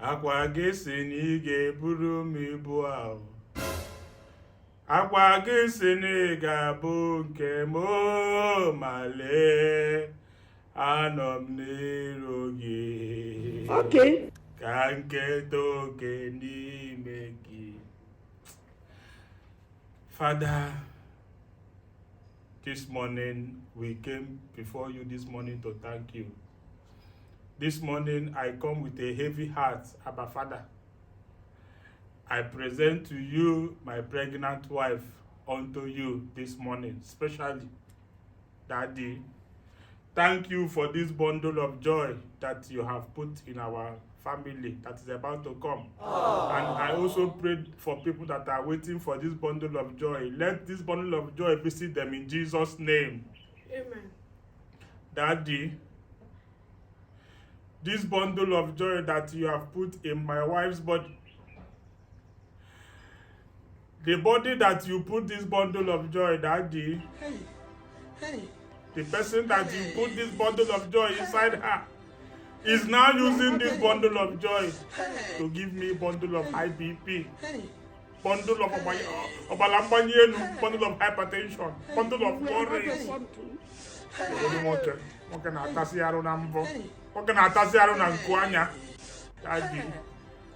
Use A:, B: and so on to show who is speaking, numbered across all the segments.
A: Akwa gị si na ị ga-eburu m ibu ahụ. Akwa gị si na ị ga-abụ nke m ma lee anọ m n'iru gị.
B: Okay.
A: Ka nketa oke n'ime gị. Father, this morning we came before you this morning to thank you. This morning I come with a heavy heart, Abba Father. I present to you my pregnant wife unto you this morning, especially Daddy. Thank you for this bundle of joy that you have put in our family that is about to come. Aww. And I also prayed for people that are waiting for this bundle of joy. Let this bundle of joy visit them in Jesus' name.
B: Amen.
A: Daddy, this bundle of joy that you have put in my wife's body, the body that you put this bundle of joy, Daddy, the person that you put this bundle of joy inside her is now using this bundle of joy to give me a bundle of high BP, bundle of bundle of hypertension, bundle of worries. Daddy,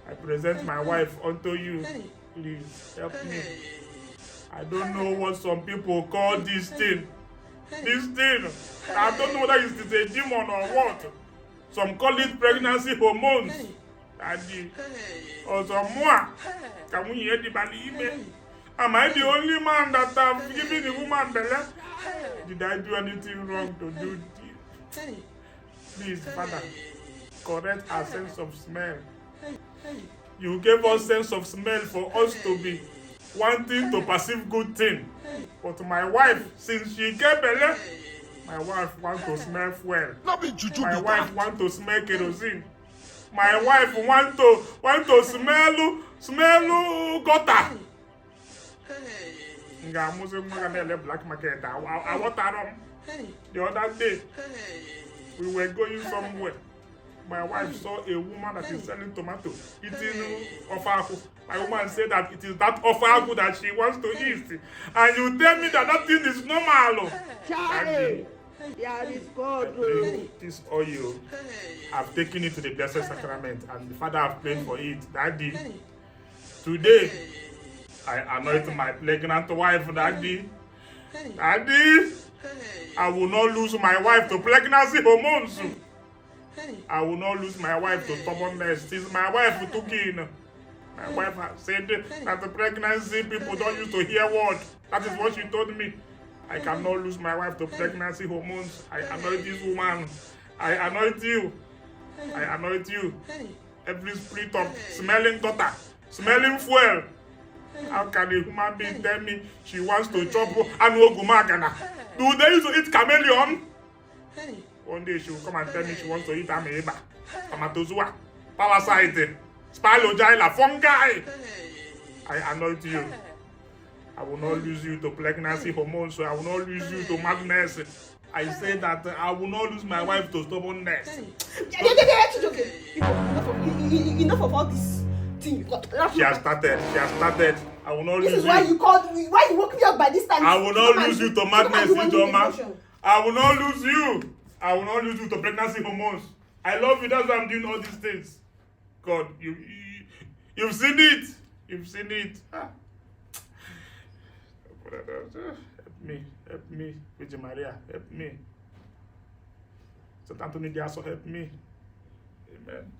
A: I present my wife unto you. Please help me. I don't know what some people call this thing. This thing. I don't know whether it is a demon or what. Some call it pregnancy hormones. Daddy. Or some more. Can we hear the bali? Am I the only man that have given the woman belly? Did I do anything wrong to do this? Please, Father, correct our sense of smell. You gave us sense of smell for us to be wanting to perceive good thing. But my wife, since she gave belly, my wife wants to smell fuel. My wife wants to smell kerosene. My wife want to smell gutter. Black market. I want the other day we were going somewhere. My wife saw a woman that is selling tomato eating ofaku. My woman said that it is that ofaku that she wants to eat. And you tell me that that thing is normal. Daddy, this oil, I've taken it to the Blessed Sacrament and the Father have prayed for it. Daddy, today I anoint my pregnant wife, Daddy. Daddy, I will not lose my wife to pregnancy hormones. I will not lose my wife to stubbornness. Since my wife who took in, my wife has said that the pregnancy people don't used to hear word. That is what she told me. I cannot lose my wife to pregnancy hormones. I anoint this woman. I anoint you. I anoint you. Every spirit of smelling gutter, smelling fuel. How can a human being tell me she wants to chop anuogumagana? Do they used to eat chameleon? One day she will come and tell me she wants to eat ameba, spermatozoa, parasite, spirogyla, fungi. I anoint you. I will not lose you to pregnancy hormones, so I will not lose you to madness. I say that I will not lose my wife to stubbornness.
B: Enough of all this thing you got.
A: She has started. I will not lose you.
B: This is why you called me. Why you woke me up by this time?
A: I will not lose you to madness, Ijoma. I will not lose you. I will not lose you to pregnancy hormones. I love you. That's why I'm doing all these things. God, you've seen it. You've seen it. Help me, Virgin Maria, help me. St. Anthony, also help me. Amen.